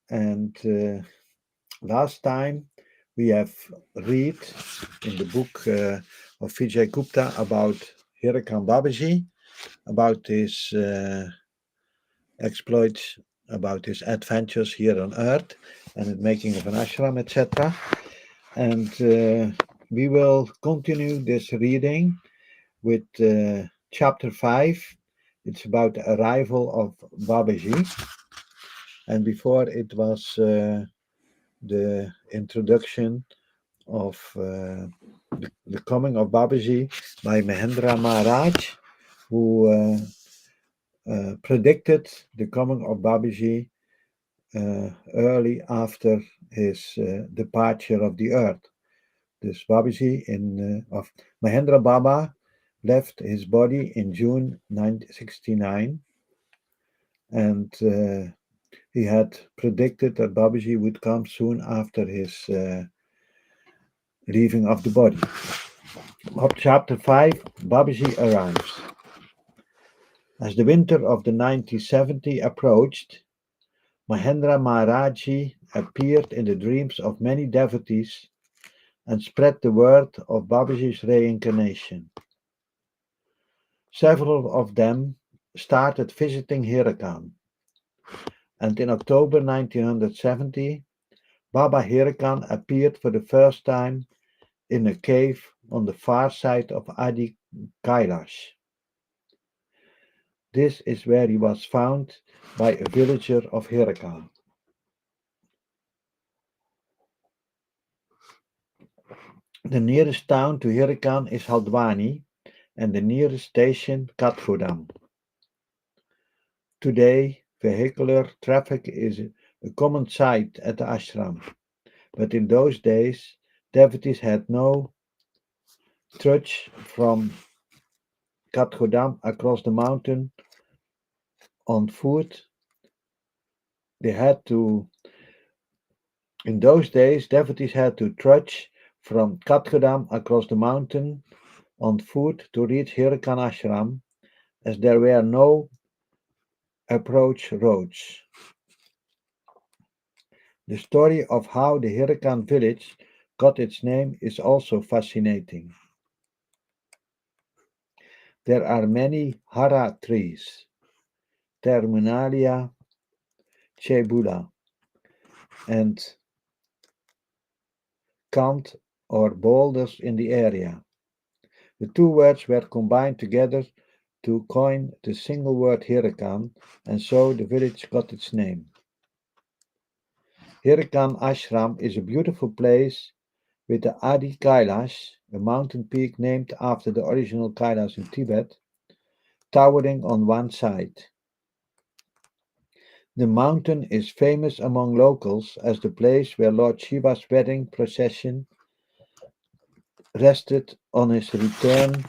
And last time we have read in the book of Vijay Gupta about Hirakan Babaji, about his exploits, about his adventures here on earth, and the making of an ashram, etc. And we will continue this reading with chapter 5. It's about the arrival of Babaji. And before it was the introduction of the coming of Babaji by Mahendra Maharaj, who predicted the coming of Babaji early after his departure of the earth. This Babaji of Mahendra Baba left his body in June 1969, and he had predicted that Babaji would come soon after his leaving of the body. Of chapter 5, Babaji arrives. As the winter of the 1970 approached, Mahendra Maharaji appeared in the dreams of many devotees and spread the word of Babaji's reincarnation. Several of them started visiting Hirakan, and in October 1970, Baba Hirakan appeared for the first time in a cave on the far side of Adi Kailash. This is where he was found by a villager of Hirakan. The nearest town to Hirakan is Haldwani, and the nearest station Kathodam. Today, vehicular traffic is a common sight at the ashram, but in those days, devotees had no trudge from Kathodam across the mountain on foot. They had to, in those days, devotees had to trudge from Kathodam across the mountain on foot to reach Hirakan ashram, as there were no approach roads. The story of how the Hirakan village got its name is also fascinating. There are many hara trees, Terminalia chebula, and kant or boulders in the area. The two words were combined together to coin the single word Hirakan, and so the village got its name. Hirakan Ashram is a beautiful place with the Adi Kailash, a mountain peak named after the original Kailash in Tibet, towering on one side. The mountain is famous among locals as the place where Lord Shiva's wedding procession rested on his return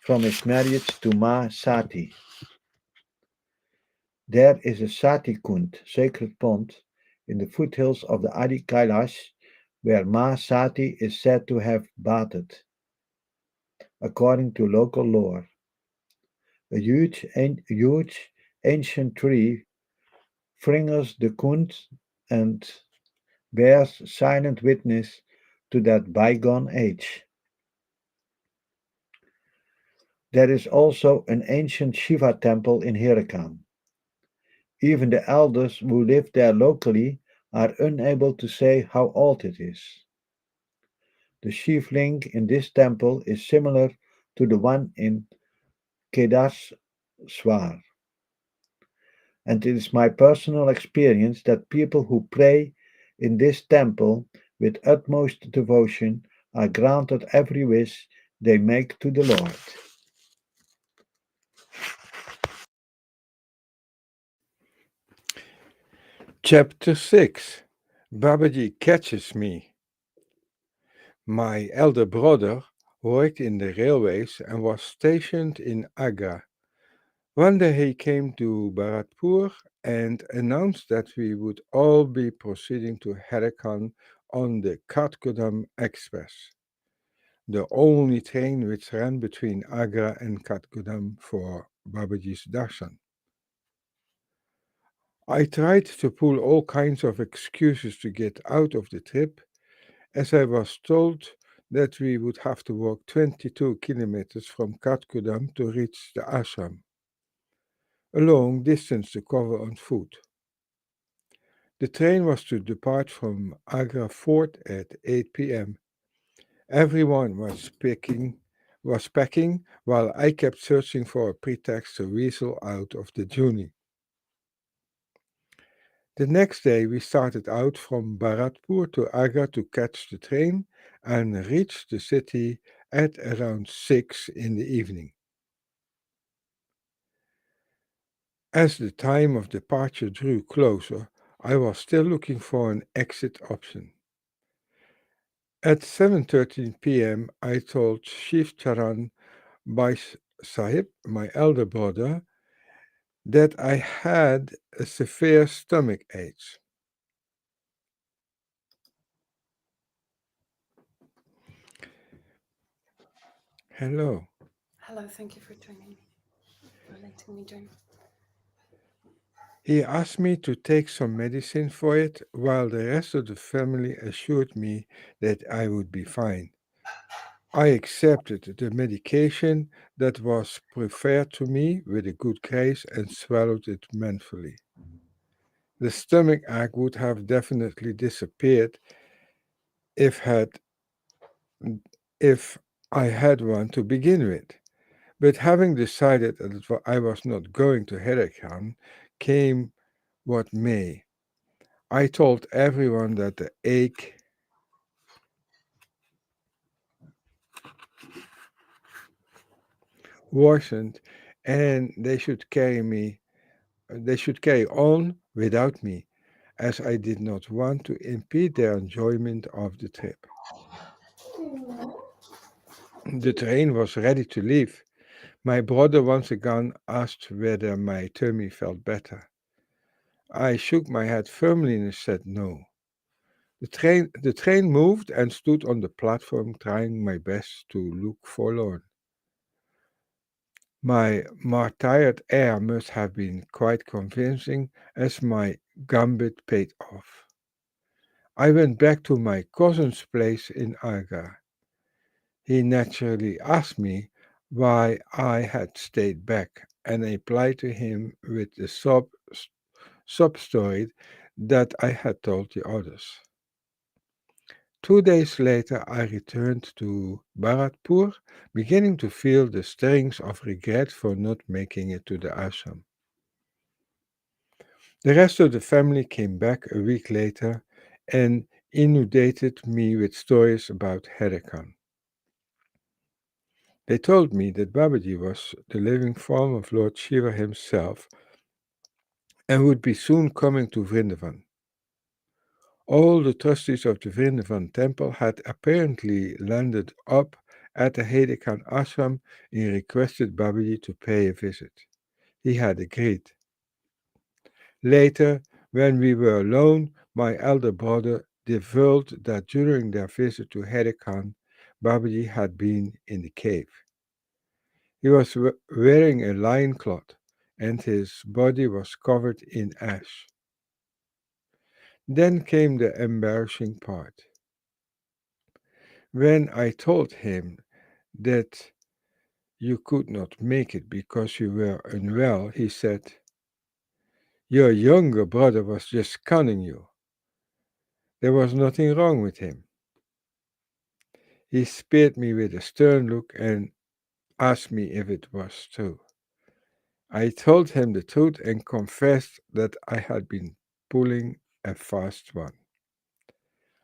from his marriage to Ma Sati. There is a Sati Kund, sacred pond, in the foothills of the Adi Kailash where Ma Sati is said to have bathed, according to local lore. A huge ancient tree fringes the Kund and bears silent witness to that bygone age. There is also an ancient Shiva temple in Hirakan. Even the elders who live there locally are unable to say how old it is. The Shivling in this temple is similar to the one in Kedaswar, and it is my personal experience that people who pray in this temple with utmost devotion are granted every wish they make to the Lord. Chapter 6 Babaji catches me. My elder brother worked in the railways and was stationed in Agra. One day he came to Bharatpur and announced that we would all be proceeding to Harakan on the Katgodam Express, the only train which ran between Agra and Katgodam for Babaji's darshan. I tried to pull all kinds of excuses to get out of the trip, as I was told that we would have to walk 22 kilometers from Katkodam to reach the ashram, a long distance to cover on foot. The train was to depart from Agra Fort at 8 p.m. Everyone was packing while I kept searching for a pretext to weasel out of the journey. The next day we started out from Bharatpur to Agra to catch the train and reached the city at around 6 in the evening. As the time of departure drew closer, I was still looking for an exit option. At 7:13 p.m. I told Shiv Charan Bhai Sahib, my elder brother, that I had a severe stomach ache. Hello. Hello, thank you for joining me, for letting me join. He asked me to take some medicine for it, while the rest of the family assured me that I would be fine. I accepted the medication that was preferred to me with a good grace and swallowed it manfully. The stomach ache would have definitely disappeared if had if I had one to begin with. But having decided that I was not going to Huracan, came what may. I told everyone that the ache worsened and they should carry on without me, as I did not want to impede their enjoyment of the trip. The train was ready to leave. My brother once again asked whether my tummy felt better. I shook my head firmly and said no. The train moved and stood on the platform, trying my best to look forlorn. My martyred air must have been quite convincing, as my gambit paid off. I went back to my cousin's place in Agra. He naturally asked me why I had stayed back, and I replied to him with the sub story that I had told the others. 2 days later, I returned to Bharatpur, beginning to feel the stirrings of regret for not making it to the ashram. The rest of the family came back a week later and inundated me with stories about Herakan. They told me that Babaji was the living form of Lord Shiva himself and would be soon coming to Vrindavan. All the trustees of the Vrindavan temple had apparently landed up at the Herakan ashram and requested Babaji to pay a visit. He had agreed. Later, when we were alone, my elder brother divulged that during their visit to Herakan, Babaji had been in the cave. He was wearing a lion cloth, and his body was covered in ash. Then came the embarrassing part. When I told him that you could not make it because you were unwell, he said, "Your younger brother was just conning you. There was nothing wrong with him." He spared me with a stern look and asked me if it was true. I told him the truth and confessed that I had been pulling a fast one.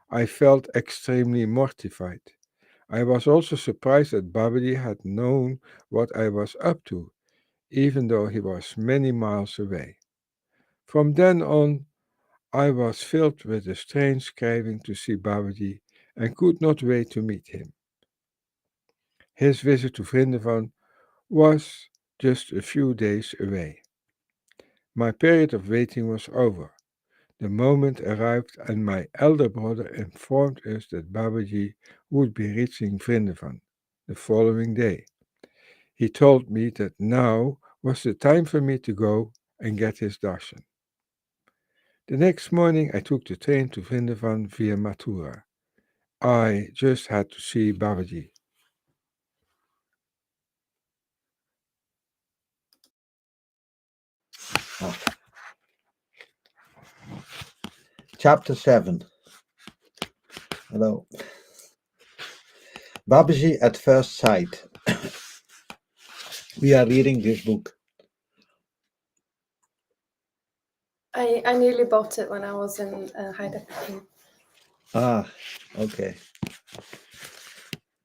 I felt extremely mortified. I was also surprised that Babadi had known what I was up to, even though he was many miles away. From then on, I was filled with a strange craving to see Babadi and could not wait to meet him. His visit to Vrindavan was just a few days away. My period of waiting was over. The moment arrived, and my elder brother informed us that Babaji would be reaching Vrindavan the following day. He told me that now was the time for me to go and get his darshan. The next morning I took the train to Vrindavan via Mathura. I just had to see Babaji. Chapter 7. Hello. Babaji at First Sight. We are reading this book. I nearly bought it when I was in Hyderabad. Ah, okay.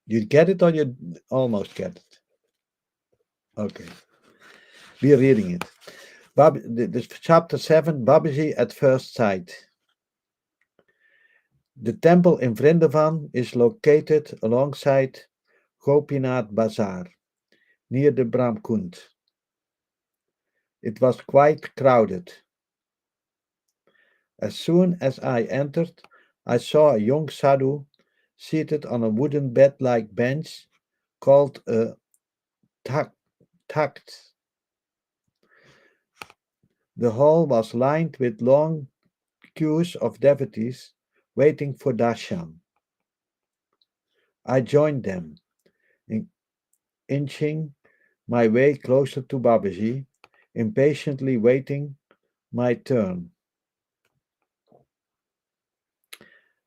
You get it or you almost get it? Okay. We are reading it. This chapter 7, Babaji at First Sight. The temple in Vrindavan is located alongside Gopinath Bazaar, near the Brahmkund. It was quite crowded. As soon as I entered, I saw a young sadhu seated on a wooden bed-like bench called a takht. The hall was lined with long queues of devotees waiting for darshan. I joined them, inching my way closer to Babaji, impatiently waiting my turn.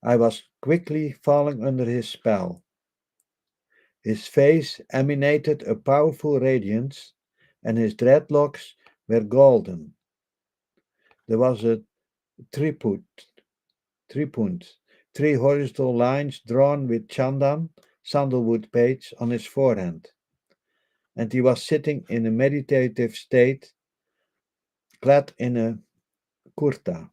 I was quickly falling under his spell. His face emanated a powerful radiance, and his dreadlocks were golden. There was a triput, three horizontal lines drawn with chandan, sandalwood paste, on his forehead, and he was sitting in a meditative state, clad in a kurta.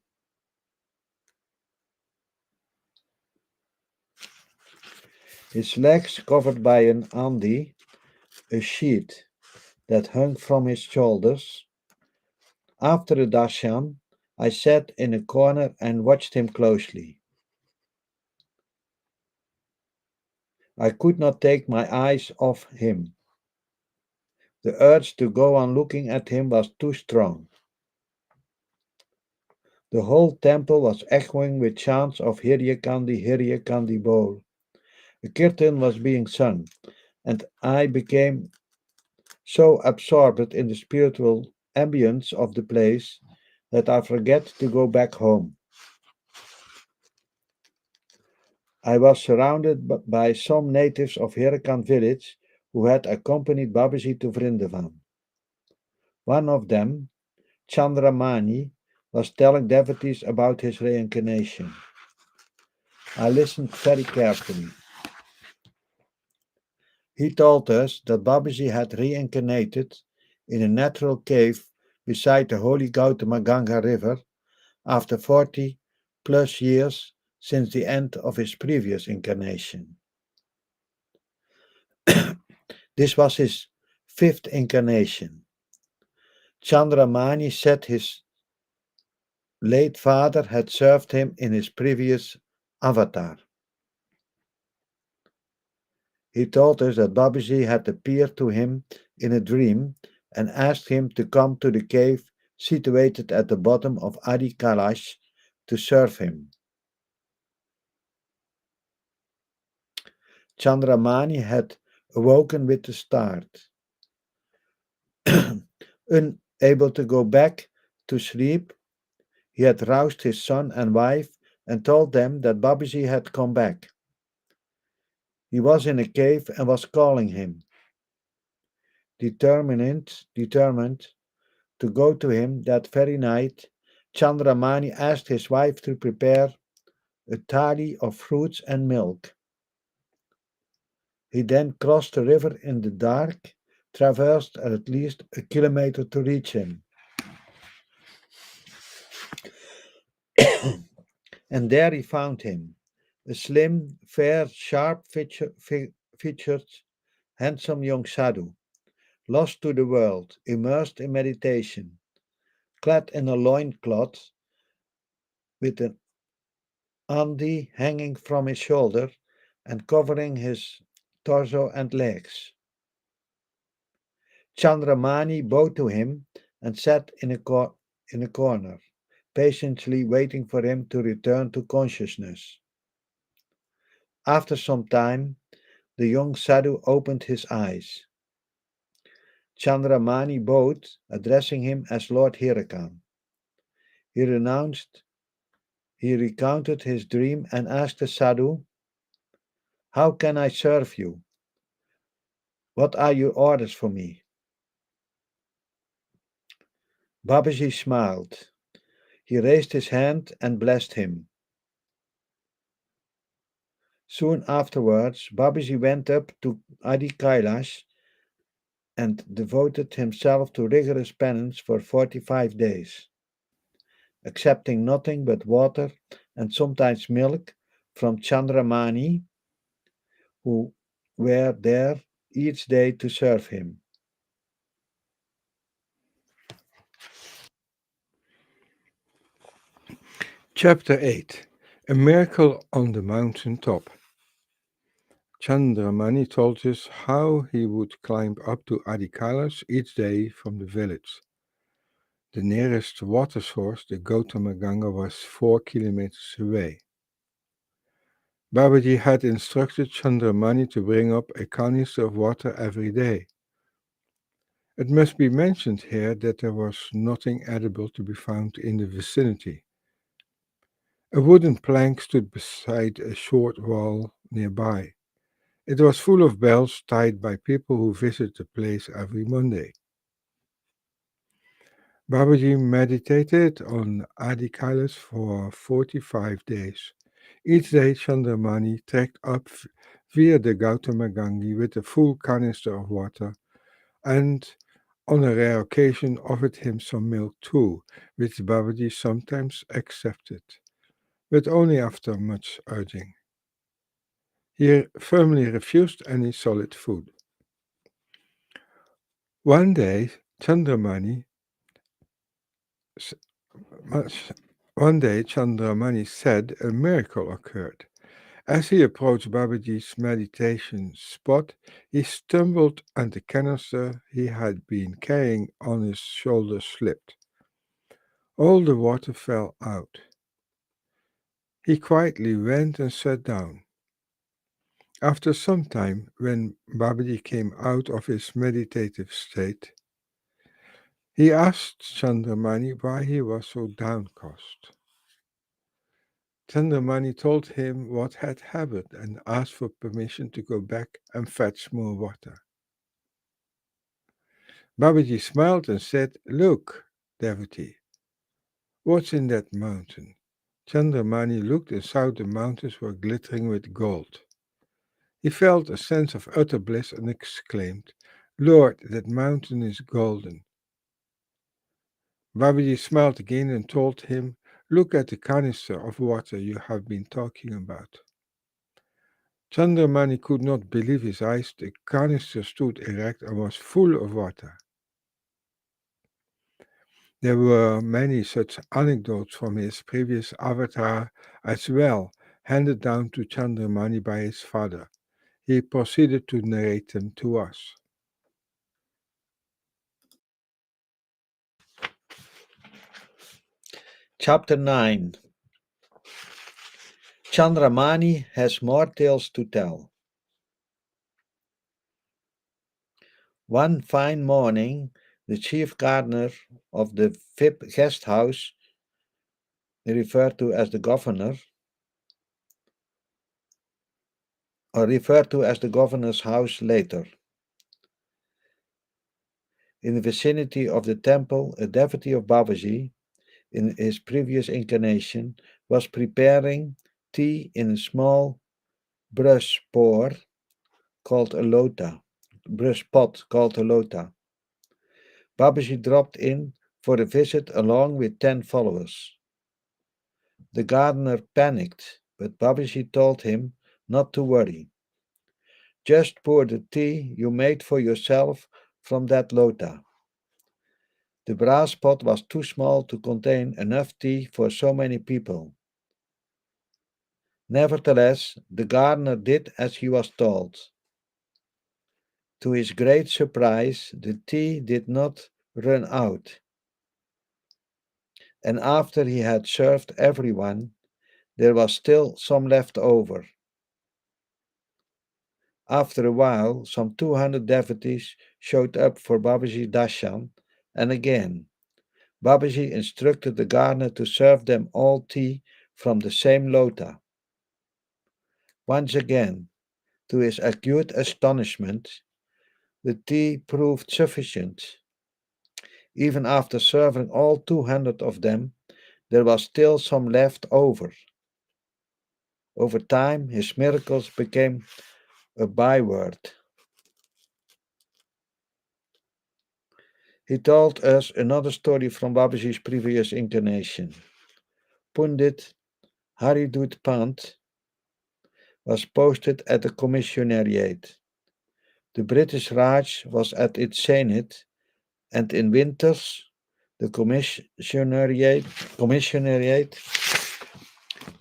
His legs covered by an andi, a sheet that hung from his shoulders. After the darshan, I sat in a corner and watched him closely. I could not take my eyes off him. The urge to go on looking at him was too strong. The whole temple was echoing with chants of Hirya Kandi Bol. A kirtan was being sung, and I became so absorbed in the spiritual ambience of the place that I forget to go back home. I was surrounded by some natives of Hirakan village who had accompanied Babaji to Vrindavan. One of them, Chandramani, was telling devotees about his reincarnation. I listened very carefully. He told us that Babaji had reincarnated in a natural cave beside the holy Gautama Ganga river after 40 plus years since the end of his previous incarnation. This was his fifth incarnation. Chandramani said his late father had served him in his previous avatar. He told us that Babaji had appeared to him in a dream and asked him to come to the cave situated at the bottom of Adi Kailash to serve him. Chandramani had awoken with the start. Unable to go back to sleep, he had roused his son and wife and told them that Babaji had come back. He was in a cave and was calling him. Determined to go to him that very night, Chandramani asked his wife to prepare a thali of fruits and milk. He then crossed the river in the dark, traversed at least a kilometer to reach him. And there he found him, a slim, fair, sharp-featured, handsome young sadhu, lost to the world, immersed in meditation, clad in a loincloth with an andi hanging from his shoulder and covering his torso and legs. Chandramani bowed to him and sat in a corner, patiently waiting for him to return to consciousness. After some time, the young sadhu opened his eyes. Chandramani bowed, addressing him as Lord Hirakan. He recounted his dream and asked the sadhu, "How can I serve you? What are your orders for me?" Babaji smiled. He raised his hand and blessed him. Soon afterwards, Babaji went up to Adi Kailash and devoted himself to rigorous penance for 45 days, accepting nothing but water and sometimes milk from Chandramani, who were there each day to serve him. Chapter 8. A Miracle on the Mountain Top. Chandramani told us how he would climb up to Adi Kailash each day from the village. The nearest water source, the Gautama Ganga, was 4 kilometers away. Babaji had instructed Chandramani to bring up a canister of water every day. It must be mentioned here that there was nothing edible to be found in the vicinity. A wooden plank stood beside a short wall nearby. It was full of bells tied by people who visit the place every Monday. Babaji meditated on Adi Kailash for 45 days. Each day Chandramani trekked up via the Gautama Gangi with a full canister of water and on a rare occasion offered him some milk too, which Babaji sometimes accepted, but only after much urging. He firmly refused any solid food. One day, Chandramani said a miracle occurred. As he approached Babaji's meditation spot, he stumbled and the canister he had been carrying on his shoulder slipped. All the water fell out. He quietly went and sat down. After some time, when Babaji came out of his meditative state, he asked Chandramani why he was so downcast. Chandramani told him what had happened and asked for permission to go back and fetch more water. Babaji smiled and said, "Look, devotee, what's in that mountain?" Chandramani looked and saw the mountains were glittering with gold. He felt a sense of utter bliss and exclaimed, "Lord, that mountain is golden." Babaji smiled again and told him, "Look at the canister of water you have been talking about." Chandramani could not believe his eyes. The canister stood erect and was full of water. There were many such anecdotes from his previous avatar as well, handed down to Chandramani by his father. He proceeded to narrate them to us. Chapter 9. Chandramani has more tales to tell. One fine morning, the chief gardener of the VIP guest house, referred to as the governor, or referred to as the governor's house later. In the vicinity of the temple, a devotee of Babaji, in his previous incarnation, was preparing tea in a small brush pot called a lota. Babaji dropped in for a visit along with 10 followers. The gardener panicked, but Babaji told him not to worry. Just pour the tea you made for yourself from that lota. The brass pot was too small to contain enough tea for so many people. Nevertheless, the gardener did as he was told. To his great surprise, the tea did not run out. and after he had served everyone, there was still some left over. After a while, some 200 devotees showed up for Babaji Darshan, and again, Babaji instructed the gardener to serve them all tea from the same lota. Once again, to his acute astonishment, the tea proved sufficient. Even after serving all 200 of them, there was still some left over. Over time, his miracles became a byword. He told us another story from Babaji's previous incarnation. Pundit Haridut Pant was posted at the commissariat. The British Raj was at its zenith, and in winters the commissariat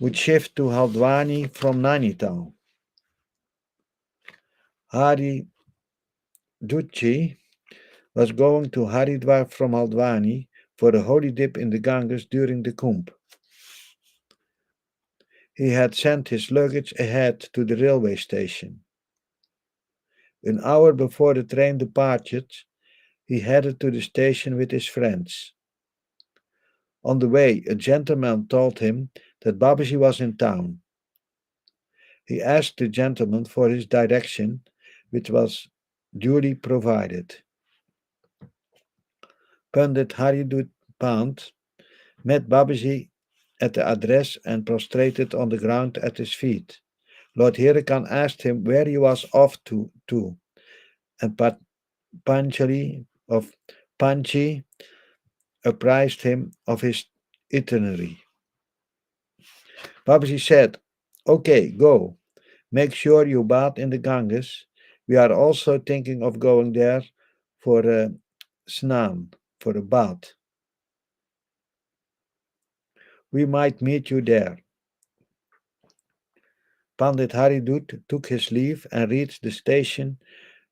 would shift to Haldwani from Nainital. Hari Dutji was going to Haridwar from Haldwani for a holy dip in the Ganges during the Kumbh. He had sent his luggage ahead to the railway station. An hour before the train departed, he headed to the station with his friends. On the way, a gentleman told him that Babaji was in town. He asked the gentleman for his direction, which was duly provided. Pandit Haridut Pant met Babaji at the address and prostrated on the ground at his feet. Lord Hirakan asked him where he was off to and Panchali Panchi apprised him of his itinerary. Babaji said, "Okay, go. Make sure you bath in the Ganges. We are also thinking of going there for a snan, for a bath. We might meet you there." Pandit Haridut took his leave and reached the station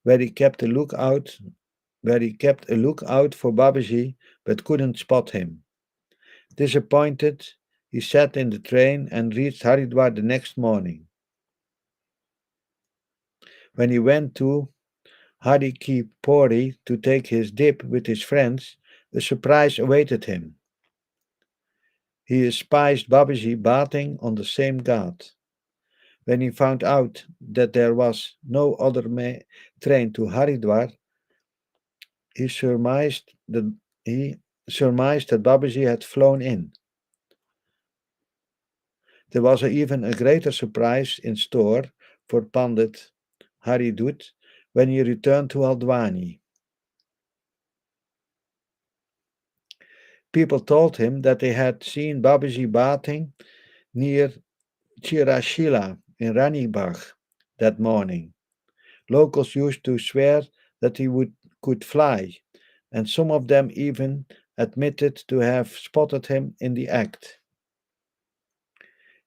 where he kept a lookout for Babaji but couldn't spot him. Disappointed, he sat in the train and reached Haridwar the next morning. When he went to Hari Ki Pori to take his dip with his friends, a surprise awaited him. He espied Babaji bathing on the same ghat. When he found out that there was no other train to Haridwar, he surmised that Babaji had flown in. There was even a greater surprise in store for Pandit Haridut when he returned to Haldwani. People told him that they had seen Babaji bathing near Chirashila in Ranibagh that morning. Locals used to swear that he could fly, and some of them even admitted to have spotted him in the act.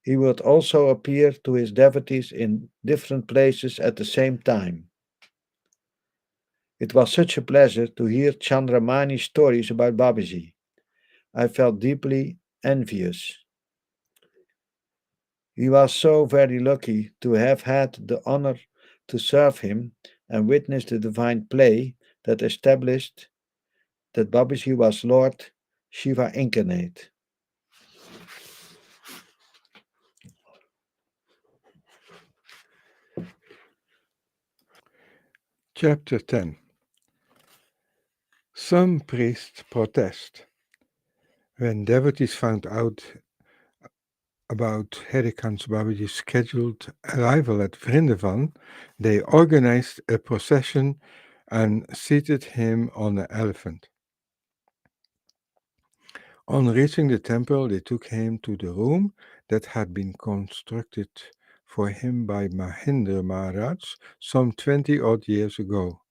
He would also appear to his devotees in different places at the same time. It was such a pleasure to hear Chandramani's stories about Babaji. I felt deeply envious. He was so very lucky to have had the honor to serve him and witness the divine play that established that Babaji was Lord Shiva incarnate. Chapter 10. Some priests protest. When devotees found out about Harikan's Babaji's scheduled arrival at Vrindavan, they organized a procession and seated him on an elephant. On reaching the temple, they took him to the room that had been constructed for him by Mahendra Maharaj some 20-odd years ago.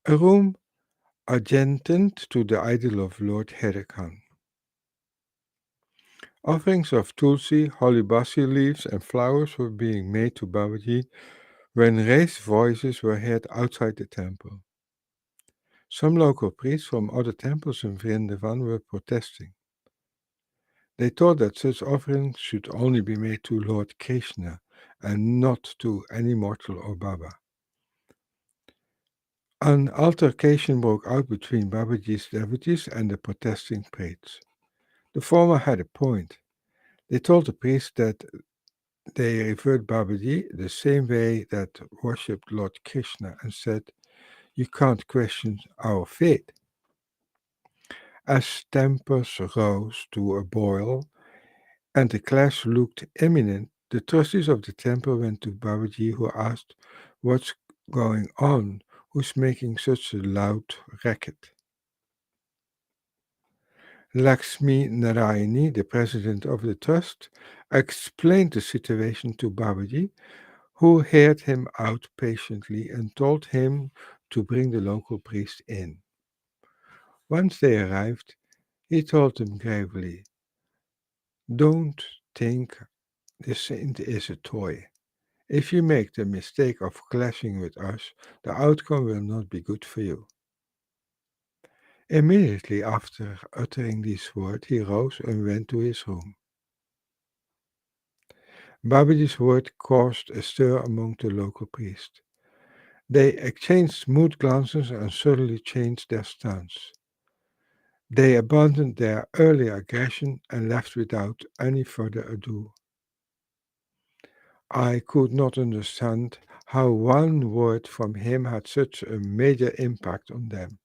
A room adjacent to the idol of Lord Harikan. Offerings of tulsi, holy basil leaves, and flowers were being made to Babaji when raised voices were heard outside the temple. Some local priests from other temples in Vrindavan were protesting. They taught that such offerings should only be made to Lord Krishna and not to any mortal or Baba. An altercation broke out between Babaji's devotees and the protesting priests. The former had a point. They told the priest that they revered Babaji the same way that worshipped Lord Krishna and said, "You can't question our faith." As tempers rose to a boil and the clash looked imminent, the trustees of the temple went to Babaji, who asked, "What's going on? Who's making such a loud racket?" Lakshmi Narayani, the president of the trust, explained the situation to Babaji, who heard him out patiently and told him to bring the local priest in. Once they arrived, he told them gravely, "Don't think the saint is a toy. If you make the mistake of clashing with us, the outcome will not be good for you." Immediately after uttering these words, he rose and went to his room. Babaji's word caused a stir among the local priests. They exchanged mood glances and suddenly changed their stance. They abandoned their earlier aggression and left without any further ado. I could not understand how one word from him had such a major impact on them.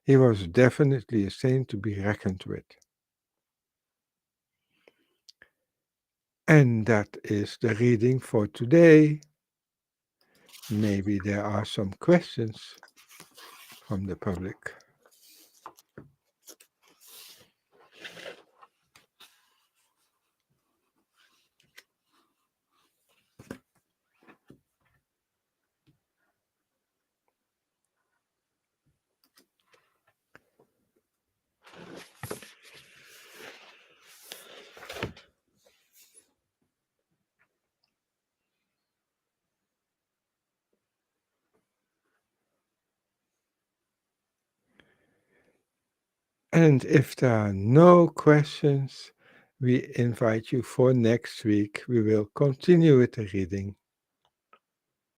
He was definitely a saint to be reckoned with. And that is the reading for today. Maybe there are some questions from the public. And if there are no questions, we invite you for next week. We will continue with the reading.